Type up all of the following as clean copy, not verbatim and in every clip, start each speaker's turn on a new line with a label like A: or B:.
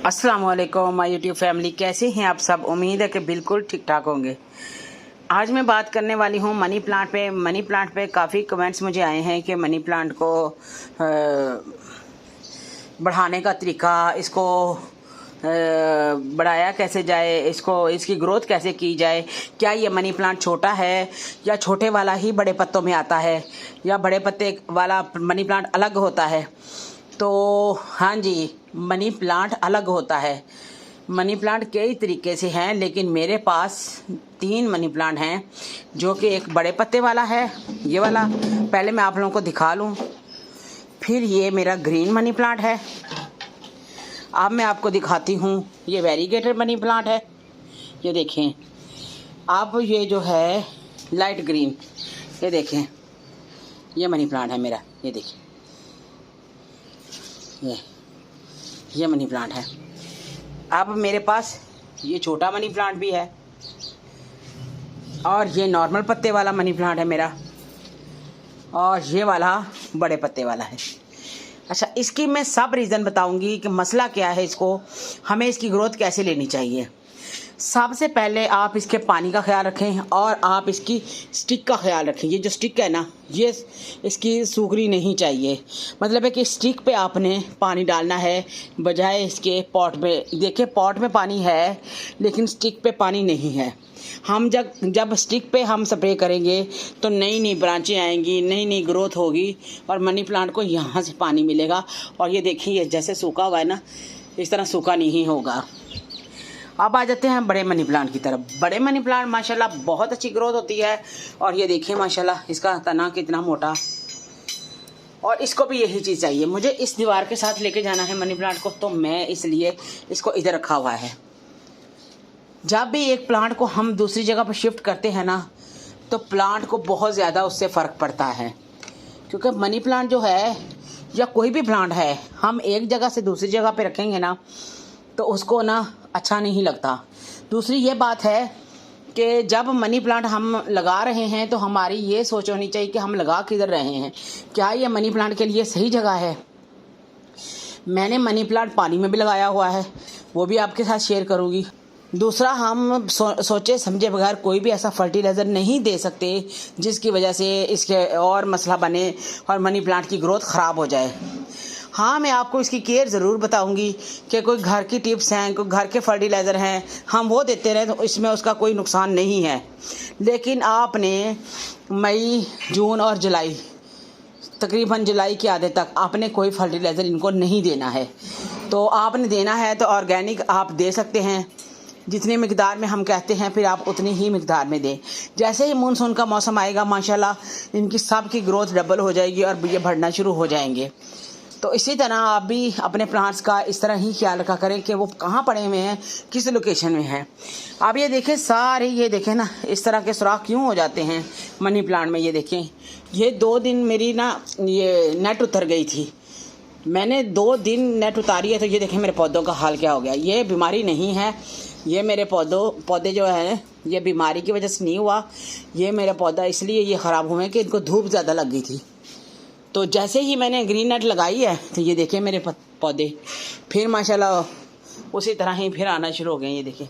A: अस्सलाम वालेकुम my YouTube family, कैसे हैं आप सब। उम्मीद है कि बिल्कुल ठीक ठाक होंगे। आज मैं बात करने वाली हूँ मनी प्लांट पे। मनी प्लांट पे काफ़ी कमेंट्स मुझे आए हैं कि मनी प्लांट को बढ़ाने का तरीका, इसको बढ़ाया कैसे जाए, इसकी ग्रोथ कैसे की जाए। क्या ये मनी प्लांट छोटा है या छोटे वाला ही बड़े पत्तों में आता है या बड़े पत्ते वाला मनी प्लांट अलग होता है। तो हाँ जी, मनी प्लांट अलग होता है। मनी प्लांट कई तरीके से हैं, लेकिन मेरे पास 3 मनी प्लांट हैं, जो कि एक बड़े पत्ते वाला है, ये वाला पहले मैं आप लोगों को दिखा लूँ। फिर ये मेरा ग्रीन मनी प्लांट है। अब मैं आपको दिखाती हूँ, ये वेरीगेटेड मनी प्लांट है। ये देखें आप, ये जो है लाइट ग्रीन, ये देखें ये मनी प्लांट है मेरा। ये देखिए ये मनी प्लांट है। अब मेरे पास ये छोटा मनी प्लांट भी है और ये नॉर्मल पत्ते वाला मनी प्लांट है मेरा, और ये वाला बड़े पत्ते वाला है। अच्छा, इसकी मैं सब रीज़न बताऊंगी कि मसला क्या है, इसको हमें इसकी ग्रोथ कैसे लेनी चाहिए। सबसे पहले आप इसके पानी का ख्याल रखें और आप इसकी स्टिक का ख्याल रखें। ये जो स्टिक है ना, ये इसकी सूखनी नहीं चाहिए। मतलब है कि स्टिक पे आपने पानी डालना है, बजाय इसके पॉट में। देखिए पॉट में पानी है लेकिन स्टिक पे पानी नहीं है। हम जब स्टिक पे हम स्प्रे करेंगे तो नई नई ब्रांचें आएंगी, नई नई ग्रोथ होगी और मनी प्लांट को यहाँ से पानी मिलेगा। और ये देखिए जैसे सूखा हुआ है ना, इस तरह सूखा नहीं होगा। अब आ जाते हैं बड़े मनी प्लांट की तरफ। बड़े मनी प्लांट माशाल्लाह बहुत अच्छी ग्रोथ होती है। और ये देखिए माशाल्लाह इसका तना कितना मोटा, और इसको भी यही चीज़ चाहिए। मुझे इस दीवार के साथ लेके जाना है मनी प्लांट को, तो मैं इसलिए इसको इधर रखा हुआ है। जब भी एक प्लांट को हम दूसरी जगह पर शिफ्ट करते हैं ना, तो प्लांट को बहुत ज़्यादा उससे फ़र्क पड़ता है। क्योंकि मनी प्लांट जो है या कोई भी प्लांट है, हम एक जगह से दूसरी जगह पे रखेंगे ना तो उसको ना अच्छा नहीं लगता। दूसरी ये बात है कि जब मनी प्लांट हम लगा रहे हैं तो हमारी ये सोच होनी चाहिए कि हम लगा किधर रहे हैं, क्या ये मनी प्लांट के लिए सही जगह है। मैंने मनी प्लांट पानी में भी लगाया हुआ है, वो भी आपके साथ शेयर करूँगी। दूसरा, हम सोचे समझे बगैर कोई भी ऐसा फर्टिलाइज़र नहीं दे सकते जिसकी वजह से इसके और मसला बने और मनी प्लांट की ग्रोथ ख़राब हो जाए। हाँ, मैं आपको इसकी केयर ज़रूर बताऊंगी कि कोई घर की टिप्स हैं, कोई घर के फर्टिलाइज़र हैं, हम वो देते रहें तो इसमें उसका कोई नुकसान नहीं है। लेकिन आपने मई, जून और जुलाई, तकरीबन जुलाई के आधे तक आपने कोई फर्टिलाइज़र इनको नहीं देना है। तो आपने देना है तो ऑर्गेनिक आप दे सकते हैं, जितनी मिकदार में हम कहते हैं फिर आप उतनी ही मिकदार में दें। जैसे ही मानसून का मौसम आएगा माशाल्लाह इनकी सब की ग्रोथ डबल हो जाएगी और ये बढ़ना शुरू हो जाएंगे। तो इसी तरह आप भी अपने प्लांट्स का इस तरह ही ख्याल रखा करें कि वो कहाँ पड़े हुए हैं, किस लोकेशन में हैं। आप ये देखें सारे, ये देखें ना इस तरह के सुराख क्यों हो जाते हैं मनी प्लांट में। ये देखें, ये 2 दिन मेरी ना ये नेट उतर गई थी। मैंने 2 दिन नेट उतारी है, तो ये देखें मेरे पौधों का हाल क्या हो गया। ये बीमारी नहीं है, ये मेरे पौधे जो हैं ये बीमारी की वजह से नहीं हुआ। ये मेरा पौधा इसलिए ये ख़राब हुए कि इनको धूप ज़्यादा लग गई थी। तो जैसे ही मैंने ग्रीन नेट लगाई है तो ये देखें मेरे पौधे फिर माशाल्लाह उसी तरह ही फिर आना शुरू हो गए। ये देखें,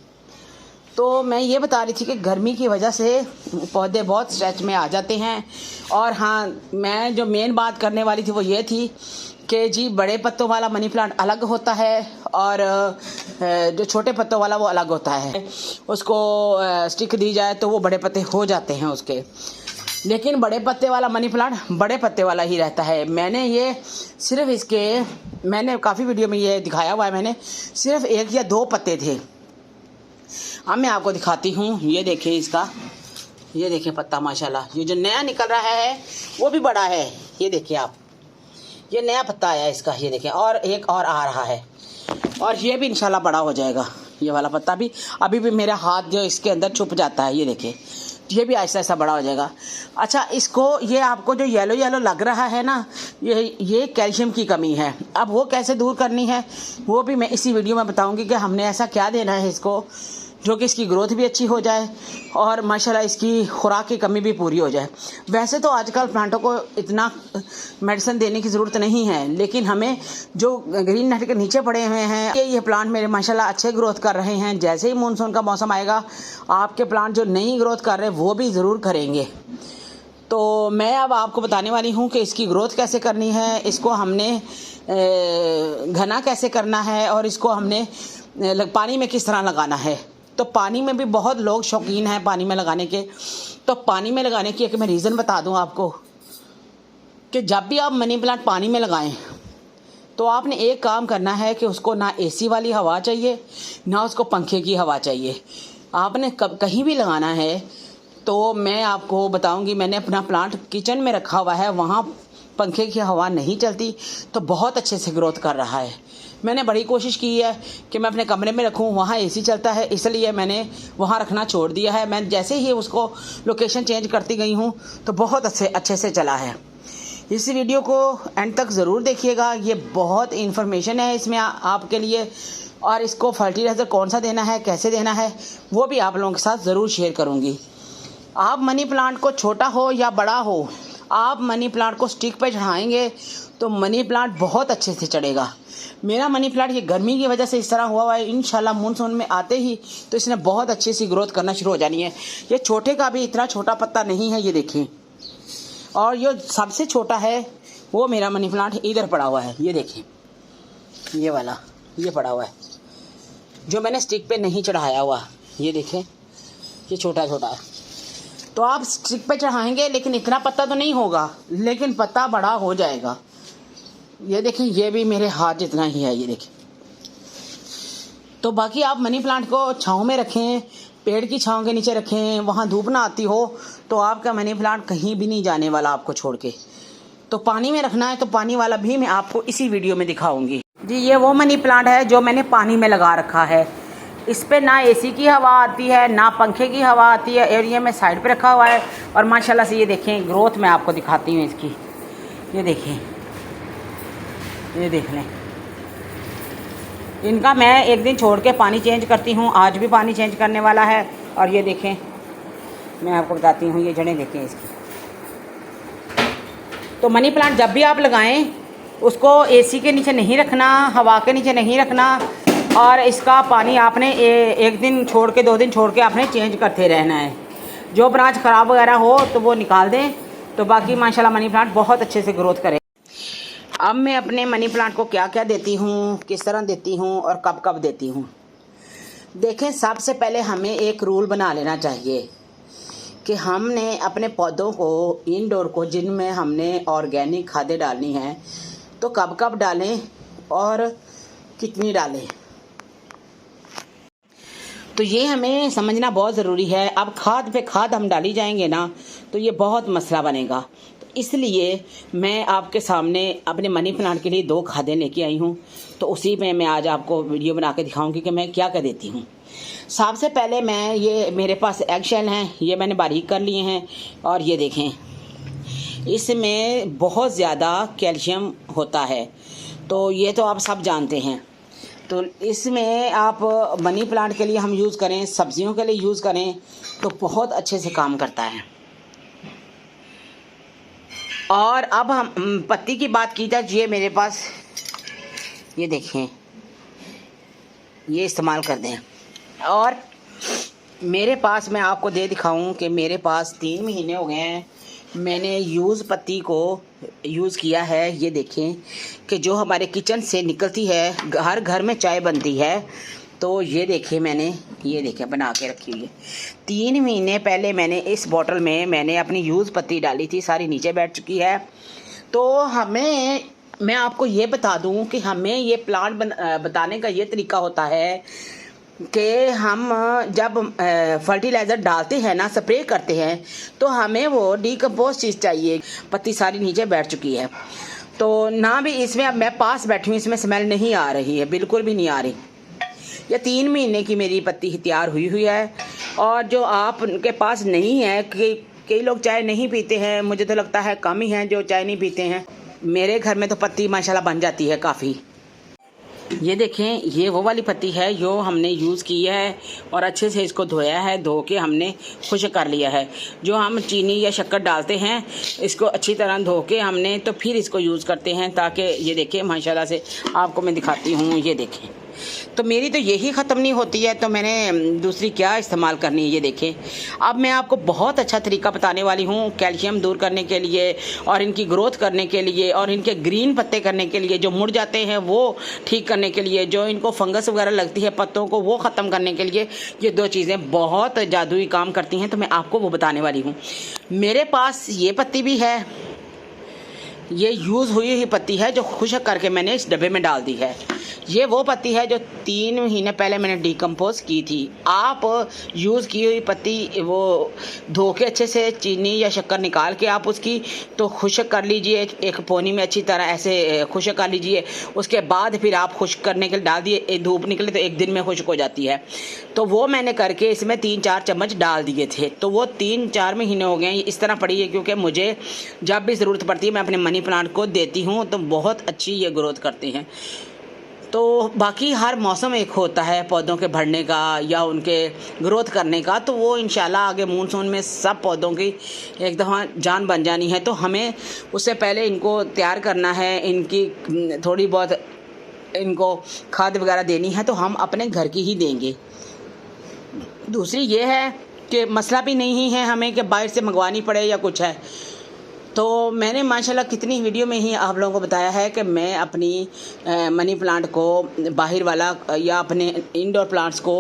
A: तो मैं ये बता रही थी कि गर्मी की वजह से पौधे बहुत स्ट्रेच में आ जाते हैं। और हाँ, मैं जो मेन बात करने वाली थी वो ये थी कि जी बड़े पत्तों वाला मनी प्लांट अलग होता है और जो छोटे पत्तों वाला वो अलग होता है। उसको स्टिक दी जाए तो वो बड़े पत्ते हो जाते हैं उसके, लेकिन बड़े पत्ते वाला मनी प्लांट बड़े पत्ते वाला ही रहता है। मैंने काफ़ी वीडियो में ये दिखाया हुआ है, मैंने सिर्फ 1 या 2 पत्ते थे। अब मैं आपको दिखाती हूँ। ये देखें इसका, ये देखें पत्ता माशाल्लाह, ये जो नया निकल रहा है वो भी बड़ा है। ये देखिए आप, ये नया पत्ता आया इसका, ये देखें, और एक और आ रहा है और ये भी इंशाल्लाह बड़ा हो जाएगा। ये वाला पत्ता भी अभी भी मेरा हाथ जो इसके अंदर छुप जाता है, ये देखें, ये भी ऐसा ऐसा बड़ा हो जाएगा। अच्छा, इसको ये आपको जो येलो येलो लग रहा है ना, ये कैल्शियम की कमी है। अब वो कैसे दूर करनी है वो भी मैं इसी वीडियो में बताऊंगी कि हमने ऐसा क्या देना है इसको जो कि इसकी ग्रोथ भी अच्छी हो जाए और माशाल्लाह इसकी खुराक की कमी भी पूरी हो जाए। वैसे तो आजकल प्लांटों को इतना मेडिसिन देने की ज़रूरत नहीं है, लेकिन हमें जो ग्रीन नेट के नीचे पड़े हुए हैं ये प्लांट मेरे माशाल्लाह अच्छे ग्रोथ कर रहे हैं। जैसे ही मानसून का मौसम आएगा आपके प्लांट जो नहीं ग्रोथ कर रहे वो भी ज़रूर करेंगे। तो मैं अब आपको बताने वाली हूँ कि इसकी ग्रोथ कैसे करनी है, इसको हमने घना कैसे करना है और इसको हमने पानी में किस तरह लगाना है। तो पानी में भी बहुत लोग शौकीन हैं पानी में लगाने के। तो पानी में लगाने की एक मैं रीज़न बता दूं आपको कि जब भी आप मनी प्लांट पानी में लगाएं तो आपने एक काम करना है कि उसको ना एसी वाली हवा चाहिए ना उसको पंखे की हवा चाहिए। आपने कहीं भी लगाना है तो मैं आपको बताऊंगी, मैंने अपना प्लांट किचन में रखा हुआ है, वहाँ पंखे की हवा नहीं चलती तो बहुत अच्छे से ग्रोथ कर रहा है। मैंने बड़ी कोशिश की है कि मैं अपने कमरे में रखूं, वहाँ एसी चलता है इसलिए मैंने वहाँ रखना छोड़ दिया है। मैं जैसे ही उसको लोकेशन चेंज करती गई हूँ तो बहुत अच्छे से चला है। इस वीडियो को एंड तक ज़रूर देखिएगा, ये बहुत इन्फॉर्मेशन है इसमें आपके लिए। और इसको फर्टिलाइज़र कौन सा देना है, कैसे देना है, वो भी आप लोगों के साथ ज़रूर शेयर करूँगी। आप मनी प्लांट को छोटा हो या बड़ा हो, आप मनी प्लांट को स्टिक पे चढ़ाएंगे तो मनी प्लांट बहुत अच्छे से चढ़ेगा। मेरा मनी प्लांट ये गर्मी की वजह से इस तरह हुआ है, इंशाल्लाह मानसून में आते ही तो इसने बहुत अच्छी सी ग्रोथ करना शुरू हो जानी है। ये छोटे का भी इतना छोटा पत्ता नहीं है, ये देखें। और जो सबसे छोटा है वो मेरा मनी प्लांट इधर पड़ा हुआ है, ये देखें, ये वाला ये पड़ा हुआ है जो मैंने स्टिक पे नहीं चढ़ाया हुआ, ये देखें, ये छोटा छोटा है। तो आप स्टिक पे चढ़ाएंगे लेकिन इतना पत्ता तो नहीं होगा, लेकिन पत्ता बड़ा हो जाएगा। ये देखें, ये भी मेरे हाथ जितना ही है, ये देखें। तो बाकी आप मनी प्लांट को छांव में रखें, पेड़ की छांव के नीचे रखें, वहाँ धूप ना आती हो तो आपका मनी प्लांट कहीं भी नहीं जाने वाला आपको छोड़ के। तो पानी में रखना है तो पानी वाला भी मैं आपको इसी वीडियो में दिखाऊंगी जी। ये वो मनी प्लांट है जो मैंने पानी में लगा रखा है। इस पे ना एसी की हवा आती है ना पंखे की हवा आती है, एरिया में साइड पे रखा हुआ है। और माशाल्लाह से ये देखें ग्रोथ मैं आपको दिखाती हूँ इसकी, ये देखें, ये देख लें। इनका मैं एक दिन छोड़ के पानी चेंज करती हूँ, आज भी पानी चेंज करने वाला है। और ये देखें, मैं आपको बताती हूँ, ये जड़ें देखें इसकी। तो मनी प्लांट जब भी आप लगाएं उसको एसी के नीचे नहीं रखना, हवा के नीचे नहीं रखना, और इसका पानी आपने एक दिन छोड़ के 2 दिन छोड़ के आपने चेंज करते रहना है। जो ब्रांच ख़राब वगैरह हो तो वो निकाल दें, तो बाकी माशाल्लाह मनी प्लांट बहुत अच्छे से ग्रोथ करे। अब मैं अपने मनी प्लांट को क्या क्या देती हूँ, किस तरह देती हूँ और कब कब देती हूँ। देखें, सबसे पहले हमें एक रूल बना लेना चाहिए कि हमने अपने पौधों को इंडोर को जिनमें हमने ऑर्गेनिक खादें डालनी हैं तो कब कब डालें और कितनी डालें, तो ये हमें समझना बहुत ज़रूरी है। अब खाद पे खाद हम डाली जाएंगे ना तो ये बहुत मसला बनेगा। तो इसलिए मैं आपके सामने अपने मनी प्लांट के लिए 2 खादें लेके आई हूँ, तो उसी में मैं आज आपको वीडियो बना के दिखाऊंगी कि मैं क्या क्या देती हूँ। सबसे पहले मैं, ये मेरे पास एग शेल हैं, ये मैंने बारीक कर लिए हैं। और ये देखें, इसमें बहुत ज़्यादा कैल्शियम होता है, तो ये तो आप सब जानते हैं। तो इसमें आप मनी प्लांट के लिए हम यूज़ करें, सब्जियों के लिए यूज़ करें तो बहुत अच्छे से काम करता है। और अब हम पत्ती की बात की जाए, ये मेरे पास, ये देखें, ये इस्तेमाल कर दें। और मेरे पास, मैं आपको दे दिखाऊं कि मेरे पास 3 महीने हो गए हैं मैंने यूज़ पत्ती को यूज़ किया है। ये देखें कि जो हमारे किचन से निकलती है, हर घर में चाय बनती है, तो ये देखें मैंने, ये देखें बना के रखी हुई है। 3 महीने पहले मैंने इस बॉटल में मैंने अपनी यूज़ पत्ती डाली थी, सारी नीचे बैठ चुकी है। तो हमें, मैं आपको ये बता दूं कि हमें ये प्लांट बताने का ये तरीका होता है कि हम जब फर्टिलाइज़र डालते हैं ना, स्प्रे करते हैं, तो हमें वो डीकम्पोज चीज़ चाहिए। पत्ती सारी नीचे बैठ चुकी है, तो ना भी इसमें, अब मैं पास बैठी हूँ, इसमें स्मेल नहीं आ रही है, बिल्कुल भी नहीं आ रही। ये 3 महीने की मेरी पत्ती तैयार हुई है। और जो आपके पास नहीं है, कि कई लोग चाय नहीं पीते हैं, मुझे तो लगता है कम ही हैं जो चाय नहीं पीते हैं। मेरे घर में तो पत्ती माशाल्लाह बन जाती है काफ़ी। ये देखें, ये वो वाली पत्ती है जो हमने यूज़ की है और अच्छे से इसको धोया है, धो के हमने खुश्क कर लिया है। जो हम चीनी या शक्कर डालते हैं इसको अच्छी तरह धो के हमने तो फिर इसको यूज़ करते हैं, ताकि ये देखें माशाल्लाह से आपको मैं दिखाती हूँ। ये देखें, तो मेरी तो यही ख़त्म नहीं होती है, तो मैंने दूसरी क्या इस्तेमाल करनी है। ये देखें, अब मैं आपको बहुत अच्छा तरीका बताने वाली हूँ कैल्शियम दूर करने के लिए और इनकी ग्रोथ करने के लिए और इनके ग्रीन पत्ते करने के लिए, जो मुड़ जाते हैं वो ठीक करने के लिए, जो इनको फंगस वगैरह लगती है पत्तों को वो ख़त्म करने के लिए ये दो चीज़ें बहुत जादुई काम करती हैं। तो मैं आपको वो बताने वाली हूँ। मेरे पास ये पत्ती भी है, ये यूज़ हुई हुई पत्ती है जो खुश्क करके मैंने इस डब्बे में डाल दी है। ये वो पत्ती है जो 3 महीने पहले मैंने डिकम्पोज की थी। आप यूज़ की हुई पत्ती वो धो के अच्छे से चीनी या शक्कर निकाल के आप उसकी तो खुश्क कर लीजिए, एक पोनी में अच्छी तरह ऐसे खुश्क कर लीजिए। उसके बाद फिर आप खुश्क करने के लिए डाल दिए, धूप निकले तो 1 दिन में खुश्क हो जाती है। तो वो मैंने करके इसमें 3-4 चम्मच डाल दिए थे, तो वो 3-4 महीने हो गए इस तरह पड़ी है, क्योंकि मुझे जब भी ज़रूरत पड़ती है मैं अपने मनी प्लांट को देती हूँ, तो बहुत अच्छी ये ग्रोथ करते हैं। तो बाकी हर मौसम एक होता है पौधों के बढ़ने का या उनके ग्रोथ करने का, तो वो इंशाल्लाह आगे मानसून में सब पौधों की एक दफ़ा जान बन जानी है। तो हमें उससे पहले इनको तैयार करना है, इनकी थोड़ी बहुत इनको खाद वगैरह देनी है, तो हम अपने घर की ही देंगे। दूसरी ये है कि मसला भी नहीं है हमें कि बाहर से मंगवानी पड़े या कुछ है। तो मैंने माशाल्लाह कितनी वीडियो में ही आप लोगों को बताया है कि मैं अपनी मनी प्लांट को बाहर वाला या अपने इंडोर प्लांट्स को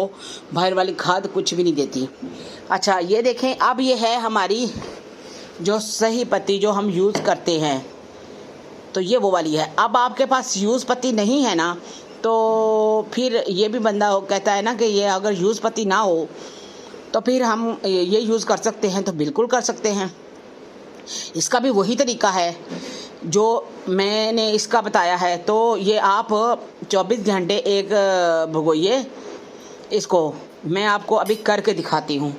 A: बाहर वाली खाद कुछ भी नहीं देती। अच्छा, ये देखें, अब ये है हमारी जो सही पत्ती जो हम यूज़ करते हैं, तो ये वो वाली है। अब आपके पास यूज़ पत्ती नहीं है ना, तो फिर ये भी बंदा कहता है ना कि ये अगर यूज़ पत्ती ना हो तो फिर हम ये यूज़ कर सकते हैं, तो बिल्कुल कर सकते हैं। इसका भी वही तरीका है जो मैंने इसका बताया है। तो ये आप 24 घंटे एक भिगोइए इसको। मैं आपको अभी करके दिखाती हूँ।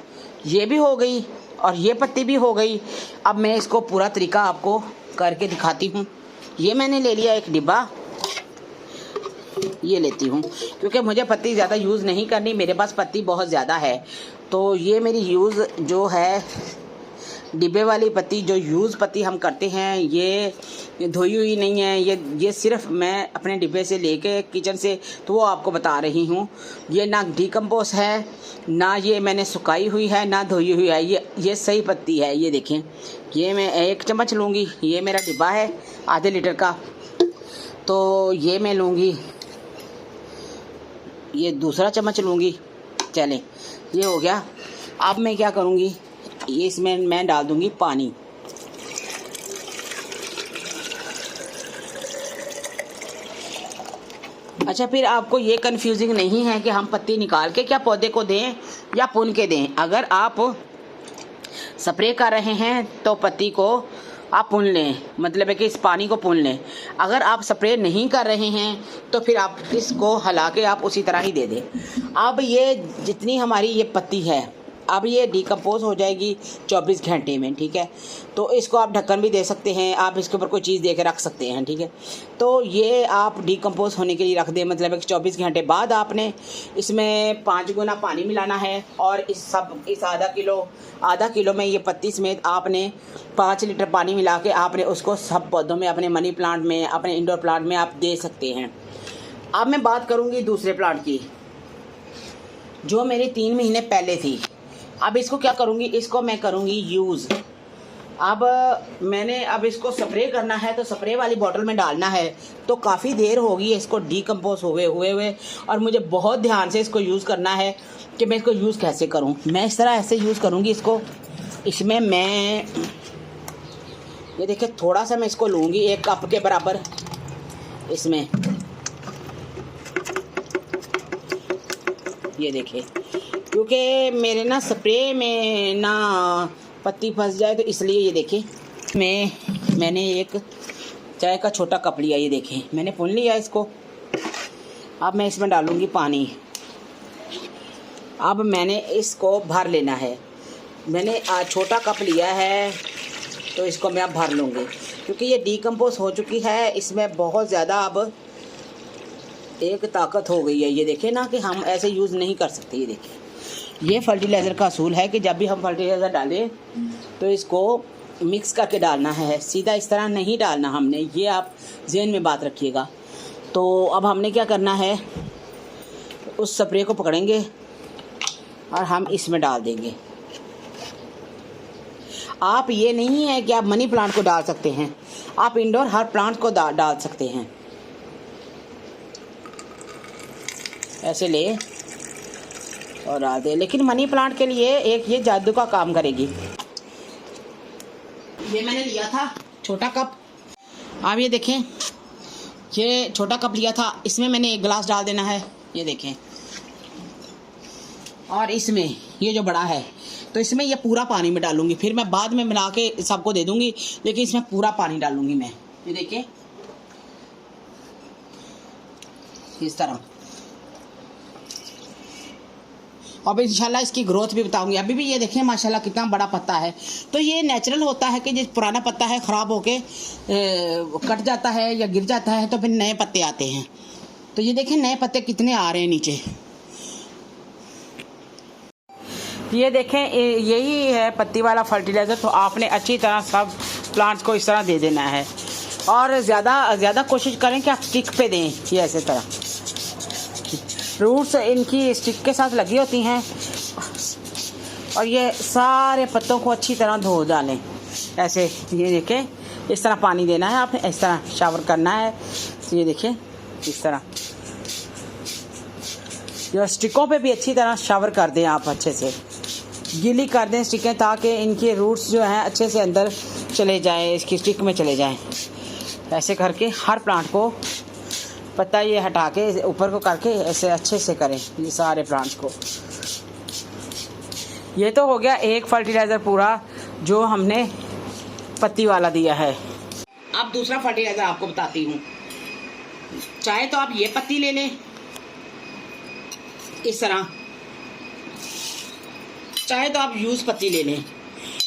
A: ये भी हो गई और ये पत्ती भी हो गई। अब मैं इसको पूरा तरीका आपको करके दिखाती हूँ। ये मैंने ले लिया एक डिब्बा, ये लेती हूँ क्योंकि मुझे पत्ती ज़्यादा यूज़ नहीं करनी, मेरे पास पत्ती बहुत ज़्यादा है। तो ये मेरी यूज़ जो है डिब्बे वाली पत्ती, जो यूज़ पत्ती हम करते हैं, ये धोई हुई नहीं है। ये सिर्फ मैं अपने डिब्बे से लेके किचन से, तो वो आपको बता रही हूँ। ये ना डिकम्पोज है, ना ये मैंने सुखाई हुई है, ना धोई हुई है। ये सही पत्ती है। ये देखें, ये मैं 1 चम्मच लूँगी। ये मेरा डिब्बा है आधे लीटर का, तो ये मैं लूँगी। ये दूसरा चम्मच लूँगी। चलें, ये हो गया। अब मैं क्या करूँगी, इसमें मैं डाल दूँगी पानी। अच्छा, फिर आपको ये कंफ्यूजिंग नहीं है कि हम पत्ती निकाल के क्या पौधे को दें या पुन के दें। अगर आप स्प्रे कर रहे हैं तो पत्ती को आप पुन लें, मतलब है कि इस पानी को पुन लें। अगर आप स्प्रे नहीं कर रहे हैं तो फिर आप इसको हिला के आप उसी तरह ही दे दें। अब ये जितनी हमारी ये पत्ती है, अब ये डिकम्पोज हो जाएगी 24 घंटे में, ठीक है। तो इसको आप ढक्कन भी दे सकते हैं, आप इसके ऊपर कोई चीज़ दे के रख सकते हैं, ठीक है। तो ये आप डिकम्पोज होने के लिए रख दें, मतलब है कि 24 घंटे बाद आपने इसमें 5 गुना पानी मिलाना है। और इस आधा किलो में ये पत्ती समेत आपने 5 लीटर पानी मिला के आपने उसको सब पौधों में, अपने मनी प्लांट में, अपने इंडोर प्लांट में आप दे सकते हैं। अब मैं बात करूँगी दूसरे प्लांट की, जो मेरी 3 महीने पहले थी। अब इसको क्या करूँगी, इसको मैं करूँगी यूज़। अब मैंने अब इसको स्प्रे करना है, तो स्प्रे वाली बोतल में डालना है। तो काफ़ी देर होगी इसको डिकम्पोज हुए और मुझे बहुत ध्यान से इसको यूज़ करना है कि मैं इसको यूज़ कैसे करूँ। मैं इस तरह ऐसे यूज़ करूँगी इसको। इसमें मैं ये देखिए, थोड़ा सा मैं इसको लूँगी 1 कप के बराबर। इसमें ये देखिए, क्योंकि मेरे ना स्प्रे में ना पत्ती फंस जाए, तो इसलिए ये देखें मैंने एक चाय का छोटा कप लिया। ये देखें, मैंने पुन लिया इसको। अब मैं इसमें डालूँगी पानी। अब मैंने इसको भर लेना है। मैंने छोटा कप लिया है, तो इसको मैं अब भर लूँगी, क्योंकि ये डिकम्पोज हो चुकी है। इसमें बहुत ज़्यादा अब एक ताकत हो गई है। ये देखें ना कि हम ऐसे यूज़ नहीं कर सकते। ये देखें, ये फर्टिलाइज़र का असूल है कि जब भी हम फर्टिलाइज़र डालें तो इसको मिक्स करके डालना है, सीधा इस तरह नहीं डालना हमने। ये आप ज़हन में बात रखिएगा। तो अब हमने क्या करना है, उस स्प्रे को पकड़ेंगे और हम इसमें डाल देंगे। आप ये नहीं है कि आप मनी प्लांट को डाल सकते हैं, आप इंडोर हर प्लांट को डाल सकते हैं। ऐसे ले और डाल दे। लेकिन मनी प्लांट के लिए एक ये जादू का काम करेगी। ये मैंने लिया था छोटा कप, आप ये देखें, ये छोटा कप लिया था, इसमें मैंने 1 गिलास डाल देना है। ये देखें, और इसमें ये जो बड़ा है तो इसमें ये पूरा पानी में डालूंगी। फिर मैं बाद में मिला के सबको दे दूंगी, लेकिन इसमें पूरा पानी डालूंगी मैं। ये देखें इस तरह। अब इंशाल्लाह इसकी ग्रोथ भी बताऊंगी। अभी भी ये देखें माशाल्लाह कितना बड़ा पत्ता है। तो ये नेचुरल होता है कि जो पुराना पत्ता है ख़राब होके कट जाता है या गिर जाता है तो फिर नए पत्ते आते हैं। तो ये देखें नए पत्ते कितने आ रहे हैं नीचे। ये देखें, यही है पत्ती वाला फर्टिलाइज़र। तो आपने अच्छी तरह सब प्लांट्स को इस तरह दे देना है और ज़्यादा कोशिश करें कि आप स्टिक पे दें। ये ऐसे तरह रूट्स इनकी स्टिक के साथ लगी होती हैं और ये सारे पत्तों को अच्छी तरह धो डालें ऐसे। ये देखें, इस तरह पानी देना है आपने, इस तरह शावर करना है। ये देखें इस तरह, जो स्टिकों पे भी अच्छी तरह शावर कर दें आप, अच्छे से गीली कर दें स्टिकें, ताकि इनके रूट्स जो हैं अच्छे से अंदर चले जाएं, इसकी स्टिक में चले जाएं। ऐसे करके हर प्लांट को पत्ता ये हटा के ऊपर को करके ऐसे अच्छे से करें ये सारे प्लांट्स को। ये तो हो गया एक फर्टिलाइज़र पूरा जो हमने पत्ती वाला दिया है। अब दूसरा फर्टिलाइज़र आपको बताती हूँ। चाहे तो आप ये पत्ती ले लें इस तरह, चाहे तो आप यूज़ पत्ती ले लें।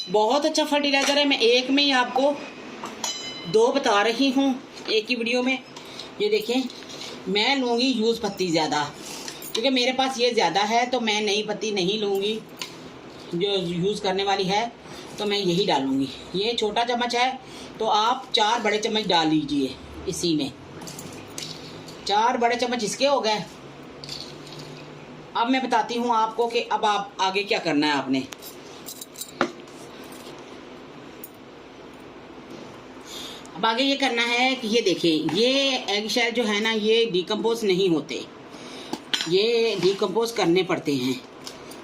A: बहुत अच्छा फर्टिलाइज़र है। मैं एक में ही आपको 2 बता रही हूँ एक ही वीडियो में। ये देखें, मैं लूँगी यूज़ पत्ती ज़्यादा, क्योंकि मेरे पास ये ज़्यादा है तो मैं नई पत्ती नहीं लूँगी जो यूज़ करने वाली है, तो मैं यही डालूँगी। ये छोटा चम्मच है तो आप 4 बड़े चम्मच डाल लीजिए इसी में। 4 बड़े चम्मच इसके हो गए। अब मैं बताती हूँ आपको कि अब आप आगे क्या करना है आपने। अब आगे ये करना है कि ये देखें, ये एग शेल जो है ना, ये डिकम्पोज नहीं होते, ये डिकम्पोज करने पड़ते हैं।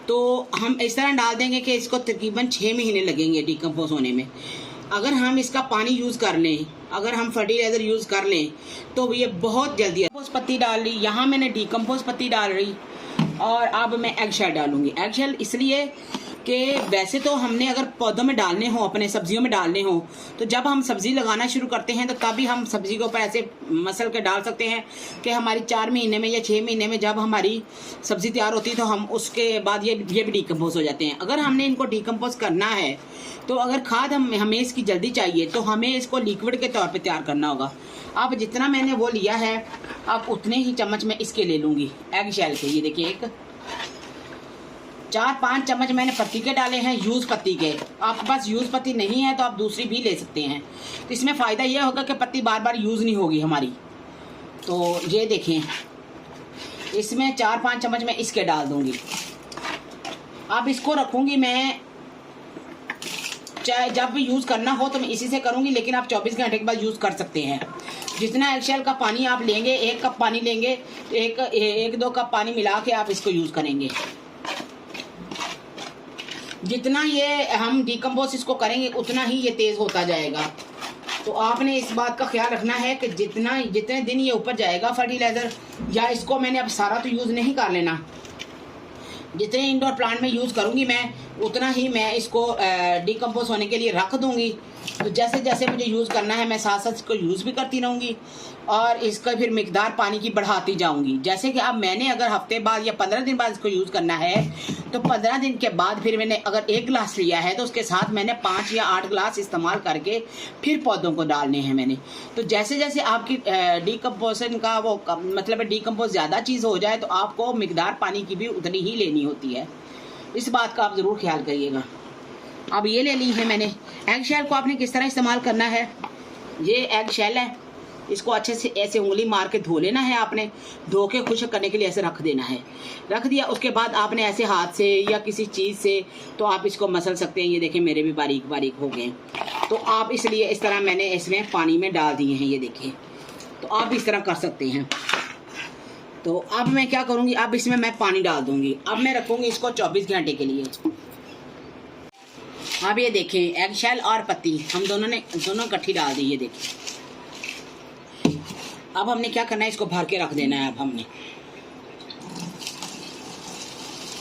A: तो हम इस तरह डाल देंगे कि इसको तकरीबन 6 महीने लगेंगे डिकम्पोज होने में। अगर हम इसका पानी यूज़ कर लें, अगर हम फर्टिलाइज़र यूज़ कर लें तो ये बहुत जल्दी। डिकम्पोज पत्ती डाल ली, यहाँ मैंने डिकम्पोज पत्ती डाल रही और अब मैं एग शेल डालूंगी। एग शेल इसलिए कि वैसे तो हमने अगर पौधों में डालने हो, अपने सब्जियों में डालने हो, तो जब हम सब्ज़ी लगाना शुरू करते हैं तो तभी हम सब्ज़ी के ऊपर ऐसे मसल के डाल सकते हैं कि हमारी 4 महीने में या 6 महीने में जब हमारी सब्ज़ी तैयार होती है तो हम उसके बाद ये भी डिकम्पोज हो जाते हैं। अगर हमने इनको डिकम्पोज करना है तो अगर खाद हमें इसकी जल्दी चाहिए तो हमें इसको लिक्विड के तौर पर तैयार करना होगा। अब जितना मैंने वो लिया है अब उतने ही चम्मच मैं इसके ले लूँगी एग शेल के। ये देखिए, एक 4-5 चम्मच मैंने पत्ती के डाले हैं, यूज़ पत्ती के। आपके पास यूज़ पत्ती नहीं है तो आप दूसरी भी ले सकते हैं। तो इसमें फ़ायदा यह होगा कि पत्ती बार बार यूज़ नहीं होगी हमारी। तो ये देखें, इसमें 4-5 चम्मच मैं इसके डाल दूँगी। अब इसको रखूँगी मैं, चाहे जब भी यूज़ करना हो तो मैं इसी से करूँगी, लेकिन आप 24 घंटे के बाद यूज़ कर सकते हैं। जितना एग शेल का पानी आप लेंगे, 1 कप पानी लेंगे, 1-2 कप पानी मिला के आप इसको यूज़ करेंगे। जितना ये हम डिकम्पोज इसको करेंगे उतना ही ये तेज़ होता जाएगा। तो आपने इस बात का ख्याल रखना है कि जितने दिन ये ऊपर जाएगा फर्टिलाइज़र, या इसको मैंने अब सारा तो यूज़ नहीं कर लेना, जितने इंडोर प्लांट में यूज़ करूँगी मैं उतना ही मैं इसको डिकम्पोज होने के लिए रख दूँगी। तो जैसे जैसे मुझे यूज़ करना है मैं साथ साथ इसको यूज़ भी करती रहूँगी और इसका फिर मिकदार पानी की बढ़ाती जाऊँगी। जैसे कि अब मैंने अगर हफ्ते बाद या 15 दिन बाद इसको यूज़ करना है तो 15 दिन के बाद फिर मैंने अगर 1 गिलास लिया है तो उसके साथ मैंने 5 या 8 गिलास इस्तेमाल करके फिर पौधों को डालने हैं मैंने। तो जैसे जैसे आपकी डीकम्पोजिशन का वो मतलब डीकम्पोज ज़्यादा चीज़ हो जाए तो आपको मिकदार पानी की भी उतनी ही लेनी होती है। इस बात का आप ज़रूर ख्याल करिएगा। अब ये ले ली है मैंने। एग शेल को आपने किस तरह इस्तेमाल करना है, ये एग शेल है, इसको अच्छे से ऐसे उंगली मार के धो लेना है आपने। धो के खुश्क करने के लिए ऐसे रख देना है। रख दिया उसके बाद आपने ऐसे हाथ से या किसी चीज़ से तो आप इसको मसल सकते हैं। ये देखें मेरे भी बारीक बारीक हो गए। तो आप इसलिए इस तरह मैंने इसमें पानी में डाल दिए हैं, ये देखिए। तो आप इस तरह कर सकते हैं। तो अब मैं क्या करूँगी, अब इसमें मैं पानी डाल दूँगी। अब मैं रखूँगी इसको 24 घंटे के लिए। अब ये देखें एग शेल और पत्ती हम दोनों इकट्ठी डाल दी, ये देखिए। अब हमने क्या करना है, इसको भर के रख देना है। अब हमने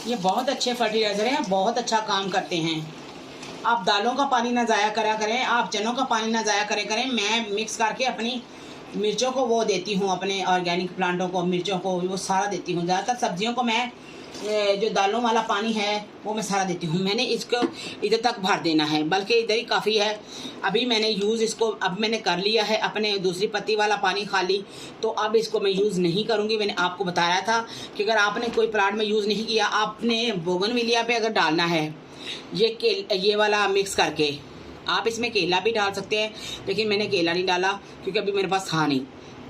A: ये बहुत अच्छे फर्टिलाइज़र हैं, बहुत अच्छा काम करते हैं। आप दालों का पानी ना ज़ाया करा करें, आप चनों का पानी ना ज़ाया करें। मैं मिक्स करके अपनी मिर्चों को वो देती हूँ, अपने ऑर्गेनिक प्लांटों को मिर्चों को वो सारा देती हूँ। ज़्यादातर सब्जियों को मैं जो दालों वाला पानी है वो मैं सारा देती हूँ। मैंने इसको इधर तक भर देना है, बल्कि इधर ही काफ़ी है। अभी मैंने यूज़ इसको अब मैंने कर लिया है अपने दूसरी पत्ती वाला पानी खाली। तो अब इसको मैं यूज़ नहीं करूँगी। मैंने आपको बताया था कि अगर आपने कोई प्लांट में यूज़ नहीं किया, आपने बोगनविलिया पे अगर डालना है ये वाला मिक्स करके, आप इसमें केला भी डाल सकते हैं, लेकिन मैंने केला नहीं डाला क्योंकि अभी मेरे पास था नहीं।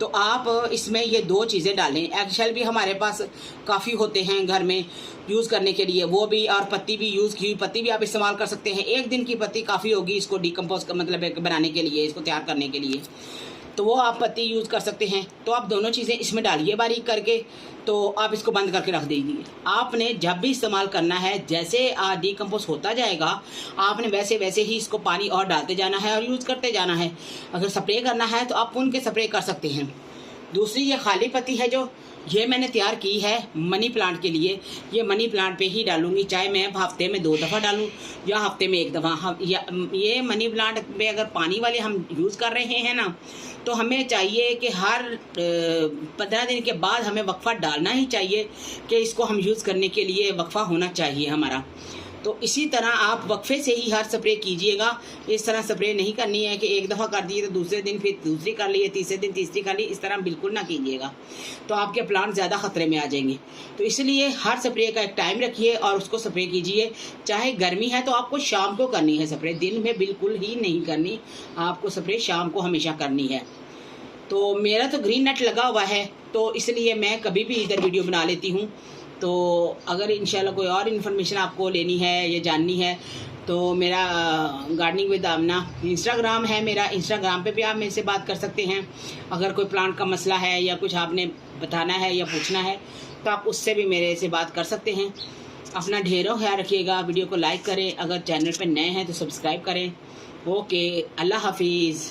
A: तो आप इसमें ये 2 चीज़ें डालें। एग शेल भी हमारे पास काफ़ी होते हैं घर में यूज़ करने के लिए, वो भी, और पत्ती भी, यूज़ की हुई पत्ती भी आप इस्तेमाल कर सकते हैं। 1 दिन की पत्ती काफ़ी होगी इसको डीकम्पोज का मतलब बनाने के लिए, इसको तैयार करने के लिए। तो वो आप पत्ती यूज़ कर सकते हैं। तो आप दोनों चीज़ें इसमें डालिए बारीक करके। तो आप इसको बंद करके रख दीजिए। आपने जब भी इस्तेमाल करना है, जैसे डीकम्पोज होता जाएगा आपने वैसे वैसे ही इसको पानी और डालते जाना है और यूज़ करते जाना है। अगर स्प्रे करना है तो आप पुन के स्प्रे कर सकते हैं। दूसरी ये खाली पत्ती है जो ये मैंने तैयार की है मनी प्लांट के लिए, ये मनी प्लांट पे ही डालूंगी, चाहे मैं हफ्ते में 2 दफ़ा डालूं या हफ्ते में 1 दफ़ा। ये मनी प्लांट पे अगर पानी वाले हम यूज़ कर रहे हैं ना, तो हमें चाहिए कि हर 15 दिन के बाद हमें वक्फा डालना ही चाहिए कि इसको हम यूज़ करने के लिए वक्फा होना चाहिए हमारा। तो इसी तरह आप वक्फे से ही हर स्प्रे कीजिएगा। इस तरह स्प्रे नहीं करनी है कि 1 दफ़ा कर दिए तो दूसरे दिन फिर दूसरी कर ली, तीसरे दिन तीसरी कर ली। इस तरह बिल्कुल ना कीजिएगा, तो आपके प्लांट ज़्यादा ख़तरे में आ जाएंगे। तो इसलिए हर स्प्रे का एक टाइम रखिए और उसको स्प्रे कीजिए। चाहे गर्मी है तो आपको शाम को करनी है स्प्रे, दिन में बिल्कुल ही नहीं करनी। आपको स्प्रे शाम को हमेशा करनी है। तो मेरा तो ग्रीन नेट लगा हुआ है, तो इसलिए मैं कभी भी इधर वीडियो बना लेती हूँ। तो अगर इंशाल्लाह कोई और इन्फॉर्मेशन आपको लेनी है या जाननी है तो मेरा गार्डनिंग विद आमना इंस्टाग्राम है मेरा, इंस्टाग्राम पे भी आप मेरे से बात कर सकते हैं। अगर कोई प्लांट का मसला है या कुछ आपने बताना है या पूछना है तो आप उससे भी मेरे से बात कर सकते हैं। अपना ढेरों ख्याल रखिएगा। वीडियो को लाइक करें, अगर चैनल पर नए हैं तो सब्सक्राइब करें। ओके, अल्लाह हाफिज़।